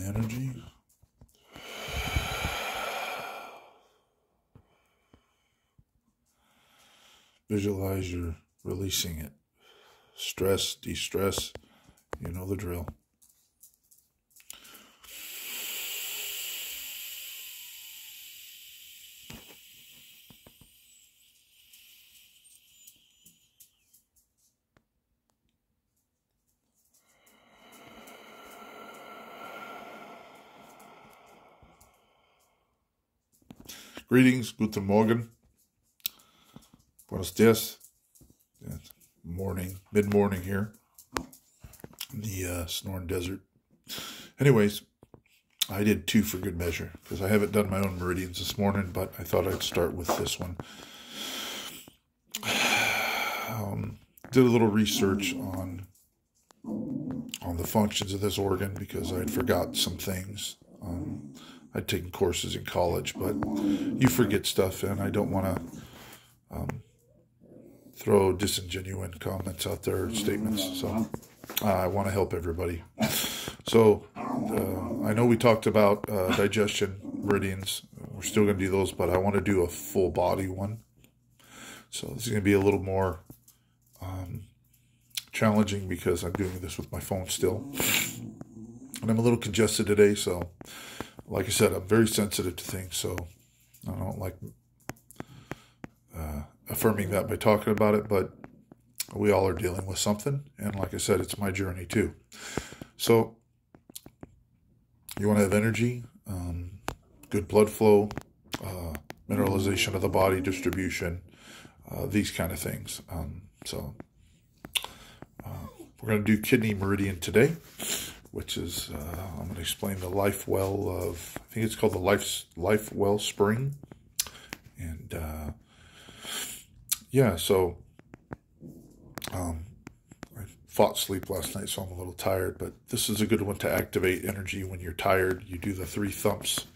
the energy. Visualize you're releasing it. Stress, de-stress, you know the drill. Greetings, guten Morgen, buenos dias, morning, mid-morning here in the Sonoran Desert. Anyways, I did 2 for good measure because I haven't done my own meridians this morning, but I thought I'd start with this one. Did a little research on the functions of this organ because I'd forgot some things. I'd taken courses in college, but you forget stuff, and I don't want to throw disingenuous comments out there, statements. So I want to help everybody. So I know we talked about digestion, meridians. We're still going to do those, but I want to do a full body one. So this is going to be a little more challenging because I'm doing this with my phone still. And I'm a little congested today, so like I said, I'm very sensitive to things, so I don't like affirming that by talking about it, but we all are dealing with something, and like I said, it's my journey too. So you want to have energy, good blood flow, mineralization of the body, distribution, these kind of things. We're going to do kidney meridian today, which is, I'm going to explain the life well of, I think it's called the life well spring. And yeah, so I fought sleep last night, so I'm a little tired, but this is a good one to activate energy when you're tired. You do the 3 thumps,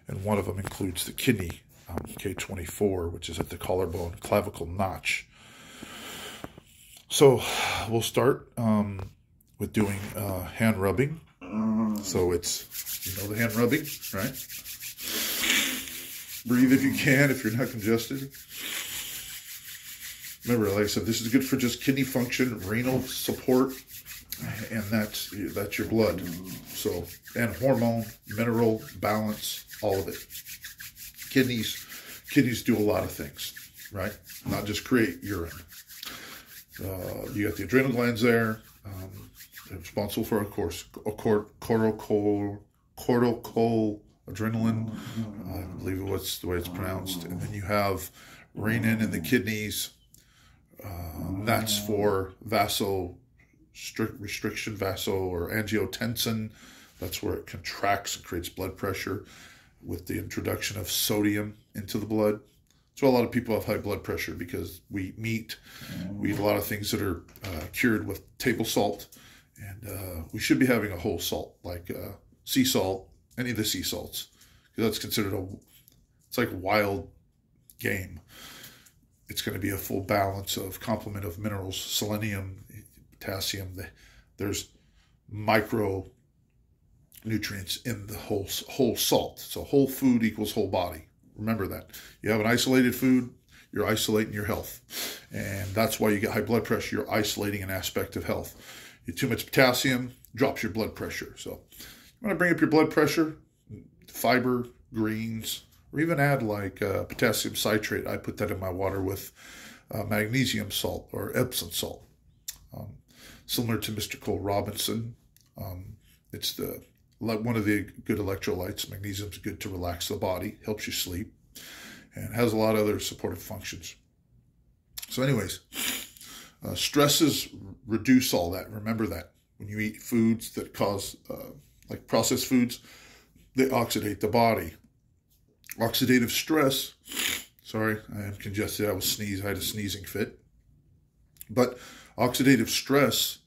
and one of them includes the kidney, K24, which is at the collarbone clavicle notch. So we'll start with doing hand rubbing. So it's, you know, the hand rubbing, right? Breathe if you can, if you're not congested. Remember, like I said, this is good for just kidney function, renal support, and that's your blood. So, and hormone, mineral balance, all of it. Kidneys do a lot of things, right? Not just create urine. You got the adrenal glands there. They're responsible for, of course, cortical adrenaline. I believe that's the way it's pronounced. And then you have renin in the kidneys. That's for restriction, or angiotensin. That's where it contracts and creates blood pressure with the introduction of sodium into the blood. So a lot of people have high blood pressure because we eat meat. We eat a lot of things that are cured with table salt. And we should be having a whole salt, like sea salt, any of the sea salts. Because that's considered it's like wild game. It's going to be a full balance of complement of minerals, selenium, potassium. There's micro nutrients in the whole salt. So whole food equals whole body. Remember that. You have an isolated food, you're isolating your health. And that's why you get high blood pressure. You're isolating an aspect of health. You too much potassium drops your blood pressure. So you want to bring up your blood pressure, fiber, greens, or even add like potassium citrate. I put that in my water with magnesium salt or Epsom salt. Similar to Mr. Cole Robinson. It's one of the good electrolytes. Magnesium is good to relax the body, helps you sleep, and has a lot of other supportive functions. So anyways, stresses reduce all that. Remember that. When you eat foods that cause, like processed foods, they oxidate the body. Oxidative stress, sorry, I am congested. I had a sneezing fit. But oxidative stress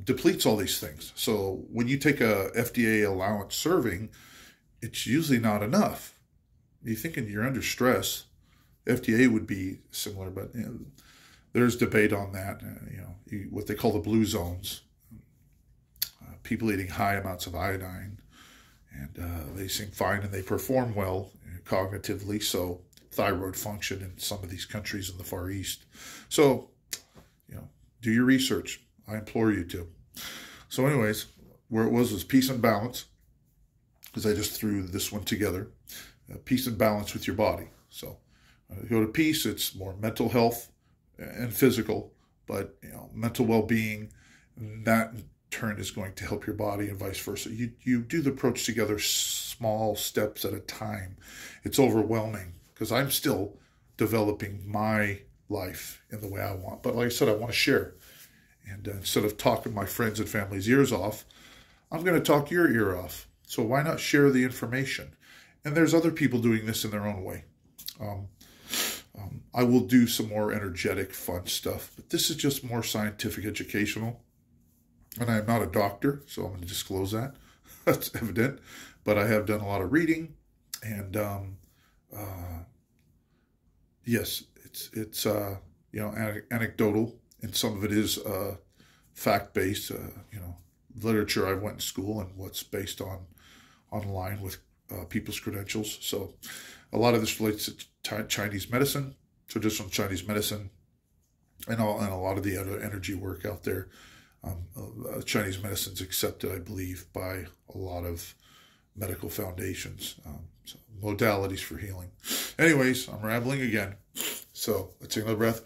depletes all these things. So when you take a FDA allowance serving, it's usually not enough. You're thinking you're under stress. FDA would be similar, but there's debate on that. What they call the blue zones. People eating high amounts of iodine, and they seem fine and they perform well cognitively. So thyroid function in some of these countries in the Far East. So, do your research. I implore you to. So anyways, where it was peace and balance, because I just threw this one together. Peace and balance with your body. So go to peace, it's more mental health and physical, but mental well-being, that in turn is going to help your body and vice versa. You do the approach together, small steps at a time. It's overwhelming because I'm still developing my life in the way I want. But like I said, I want to share. And instead of talking my friends and family's ears off, I'm going to talk your ear off. So why not share the information? And there's other people doing this in their own way. I will do some more energetic, fun stuff, but this is just more scientific, educational. And I'm not a doctor, so I'm going to disclose that. That's evident. But I have done a lot of reading, and yes, it's anecdotal, and some of it is fact-based. Literature I went to school and what's based on online with people's credentials. So a lot of this relates to Chinese medicine, traditional Chinese medicine, and a lot of the other energy work out there. Chinese medicine's accepted, I believe, by a lot of medical foundations, so modalities for healing. Anyways, I'm rambling again. So let's take another breath.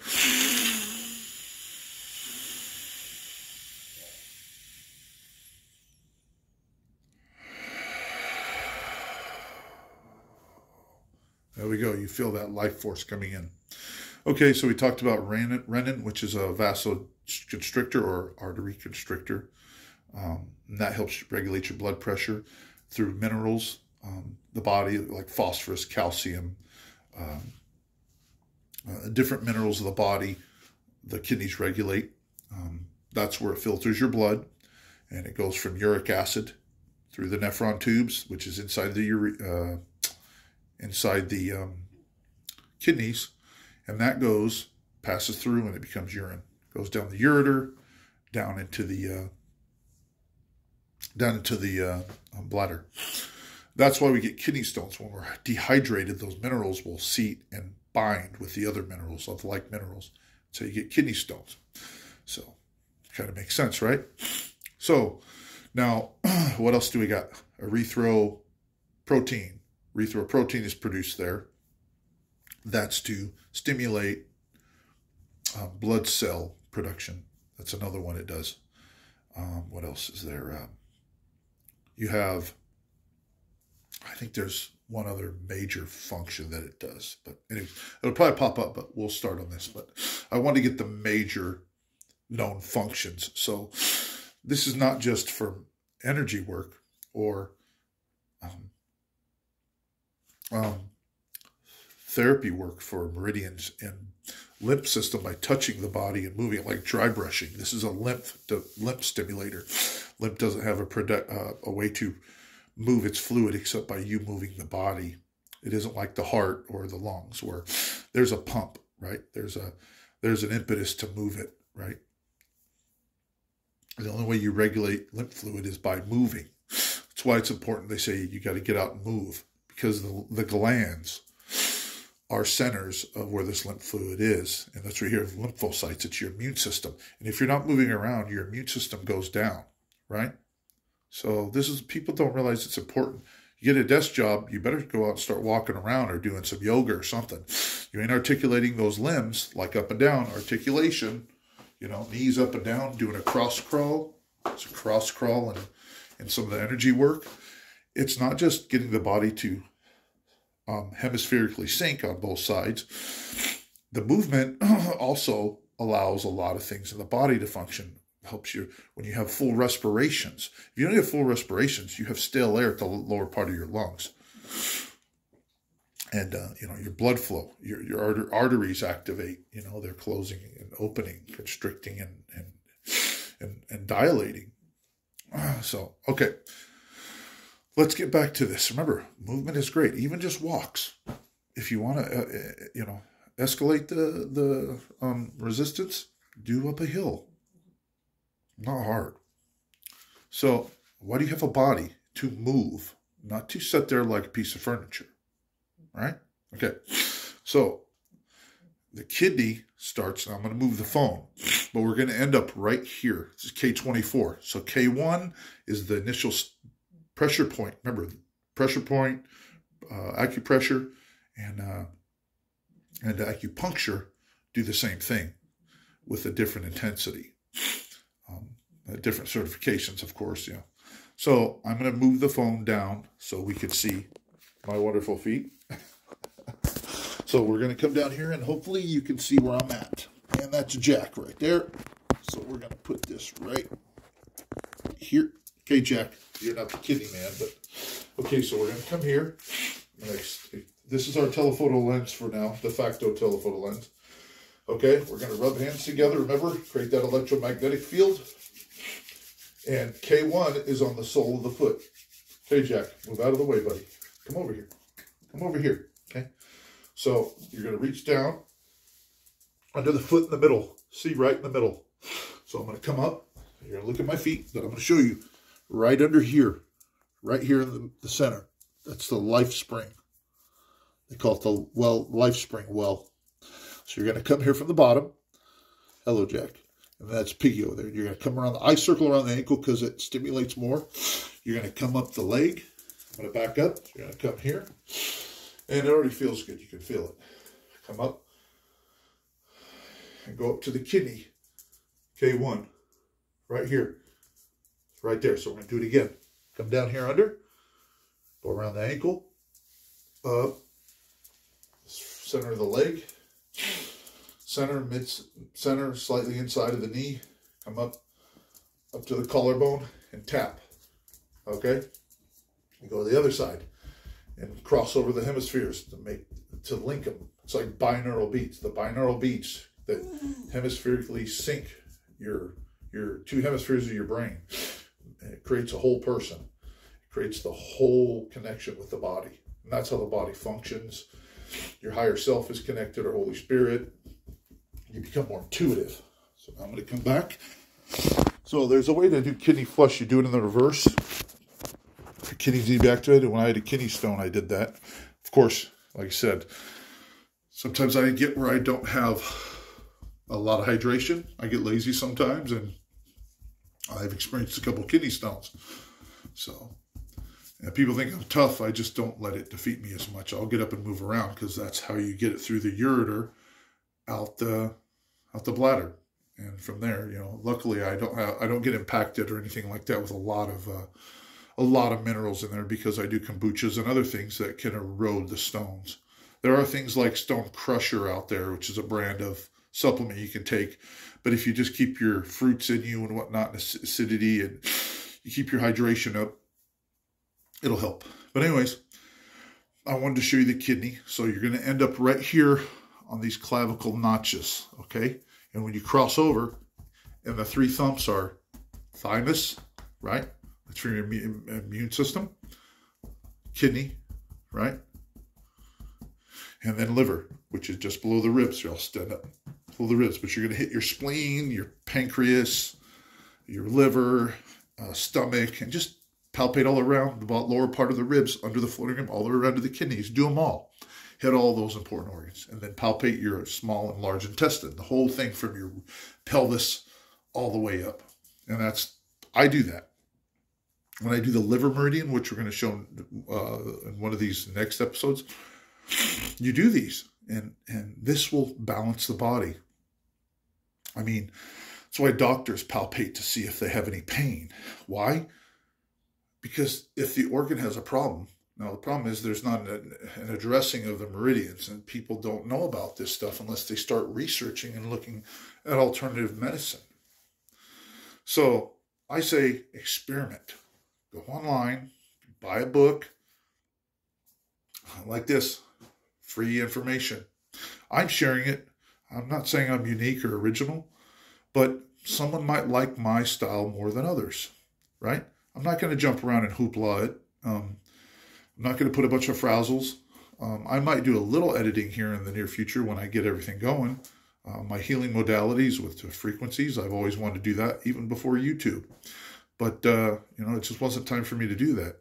There we go. You feel that life force coming in. Okay, so we talked about renin, which is a vasoconstrictor or artery constrictor. And that helps regulate your blood pressure through minerals, the body, like phosphorus, calcium, different minerals of the body, the kidneys regulate. That's where it filters your blood, and it goes from uric acid through the nephron tubes, which is inside the kidneys, and that passes through, and it becomes urine. Goes down the ureter, down into the bladder. That's why we get kidney stones. When we're dehydrated, those minerals will seat and bind with the other minerals of like minerals. So you get kidney stones. So kind of makes sense, right? So now, what else do we got? Erythroprotein. Erythroprotein is produced there. That's to stimulate blood cell production. That's another one it does. What else is there? You have, I think there's one other major function that it does. But anyway, it'll probably pop up, but we'll start on this. But I want to get the major known functions. So this is not just for energy work or therapy work for meridians and lymph system by touching the body and moving it like dry brushing. This is a lymph stimulator. Lymph doesn't have a way to move its fluid except by you moving the body. It isn't like the heart or the lungs where there's a pump, right? There's an impetus to move it, right? The only way you regulate lymph fluid is by moving. That's why it's important. They say you got to get out and move, because the glands are centers of where this lymph fluid is. And that's where you have lymphocytes. It's your immune system. And if you're not moving around, your immune system goes down, right? So people don't realize it's important. You get a desk job, you better go out and start walking around or doing some yoga or something. You ain't articulating those limbs, like up and down, articulation, knees up and down, doing a cross crawl. It's a cross crawl and some of the energy work. It's not just getting the body to hemispherically sync on both sides. The movement also allows a lot of things in the body to function. Helps you when you have full respirations. If you don't have full respirations, you have stale air at the lower part of your lungs. And, your blood flow, your arteries activate, they're closing and opening, constricting and dilating. So, okay. Let's get back to this. Remember, movement is great. Even just walks. If you want to, escalate the resistance, do up a hill. Not hard. So why do you have a body? To move. not to sit there like a piece of furniture, right? Okay, so the kidney starts, and I'm going to move the phone, but we're going to end up right here. This is K24. So K1 is the initial pressure point. Remember, pressure point, acupressure, and acupuncture do the same thing with a different intensity. Different certifications, of course, yeah. So I'm going to move the phone down so we can see my wonderful feet. So we're going to come down here, and hopefully you can see where I'm at. And that's Jack right there. So we're going to put this right here. Okay, Jack, you're not the kidney man, but okay, so we're going to come here. This is our telephoto lens for now, de facto telephoto lens. Okay, we're going to rub hands together. Remember, create that electromagnetic field. And K1 is on the sole of the foot. Okay, Jack, move out of the way, buddy. Come over here. Come over here. Okay. So you're going to reach down under the foot in the middle. See, right in the middle. So I'm going to come up. You're going to look at my feet, but I'm going to show you right under here. Right here in the center. That's the life spring. They call it the life spring well. So you're going to come here from the bottom. Hello, Jack. And that's Piggy over there. You're going to come around. I circle around the ankle because it stimulates more. You're going to come up the leg. I'm going to back up. You're going to come here. And it already feels good. You can feel it. Come up. And go up to the kidney. K1. Right here. Right there. So we're going to do it again. Come down here under. Go around the ankle. Up. Center of the leg. Center, mid-center, slightly inside of the knee. Come up to the collarbone and tap. Okay? You go to the other side and cross over the hemispheres to link them. It's like binaural beats. The binaural beats that hemispherically sync your two hemispheres of your brain. And it creates a whole person. It creates the whole connection with the body. And that's how the body functions. Your higher self is connected, or Holy Spirit. You become more intuitive. So I'm going to come back. So there's a way to do kidney flush. You do it in the reverse. Your kidneys deactivated. When I had a kidney stone, I did that. Of course, like I said, sometimes I get where I don't have a lot of hydration. I get lazy sometimes, and I've experienced a couple kidney stones. So people think I'm tough. I just don't let it defeat me as much. I'll get up and move around because that's how you get it through the ureter out the bladder, and from there, luckily I don't get impacted or anything like that with a lot of minerals in there, because I do kombuchas and other things that can erode the stones. There are things like Stone Crusher out there, which is a brand of supplement you can take, but if you just keep your fruits in you and whatnot, and acidity, and you keep your hydration up, it'll help. But anyways, I wanted to show you the kidney. So you're going to end up right here on these clavicle notches, okay? And when you cross over, and the three thumps are thymus, right? That's for your immune system. Kidney, right? And then liver, which is just below the ribs. So I'll stand up below the ribs. But you're going to hit your spleen, your pancreas, your liver, stomach, and just palpate all around the lower part of the ribs, under the floating rim, all the way around to the kidneys. Do them all. Hit all those important organs. And then palpate your small and large intestine. The whole thing from your pelvis all the way up. And I do that. When I do the liver meridian, which we're going to show in one of these next episodes, you do these. And this will balance the body. I mean, that's why doctors palpate to see if they have any pain. Why? Because if the organ has a problem, now the problem is there's not an addressing of the meridians, and people don't know about this stuff unless they start researching and looking at alternative medicine. So I say experiment. Go online, buy a book like this, free information. I'm sharing it. I'm not saying I'm unique or original, but someone might like my style more than others, right? I'm not going to jump around and hoopla it. I'm not going to put a bunch of frazzles. I might do a little editing here in the near future when I get everything going. My healing modalities with the frequencies, I've always wanted to do that even before YouTube. But, it just wasn't time for me to do that.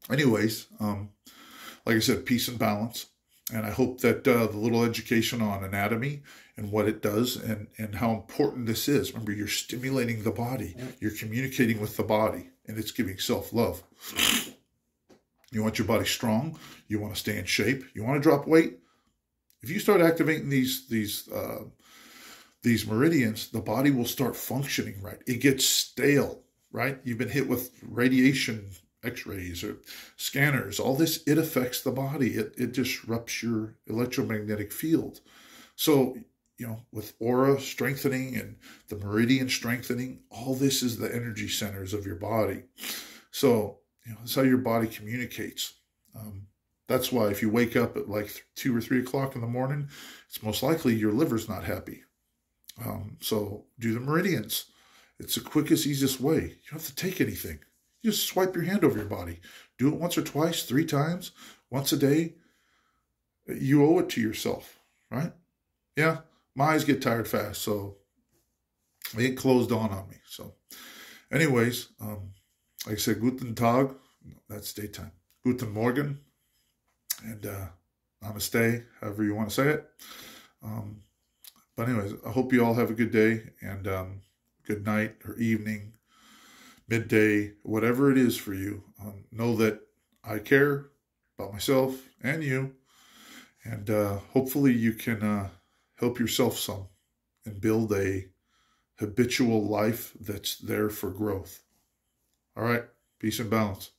Anyways, like I said, peace and balance. And I hope that the little education on anatomy and what it does and how important this is. Remember, you're stimulating the body. You're communicating with the body, and it's giving self-love. You want your body strong. You want to stay in shape. You want to drop weight. If you start activating these meridians, the body will start functioning right. It gets stale, right? You've been hit with radiation, X-rays or scanners, all this, it affects the body. It disrupts your electromagnetic field. So, with aura strengthening and the meridian strengthening, all this is the energy centers of your body. So, that's how your body communicates. That's why if you wake up at like 2 or 3 o'clock in the morning, it's most likely your liver's not happy. So do the meridians. It's the quickest, easiest way. You don't have to take anything. You just swipe your hand over your body. Do it once or twice, 3 times, once a day. You owe it to yourself, right? Yeah, my eyes get tired fast, so they get closed on me. So anyways, like I said, guten Tag, that's daytime. Guten Morgen, and namaste, however you want to say it. But anyways, I hope you all have a good day, and good night or evening, midday, whatever it is for you. Know that I care about myself and you, and hopefully you can help yourself some and build a habitual life that's there for growth. All right, peace and balance.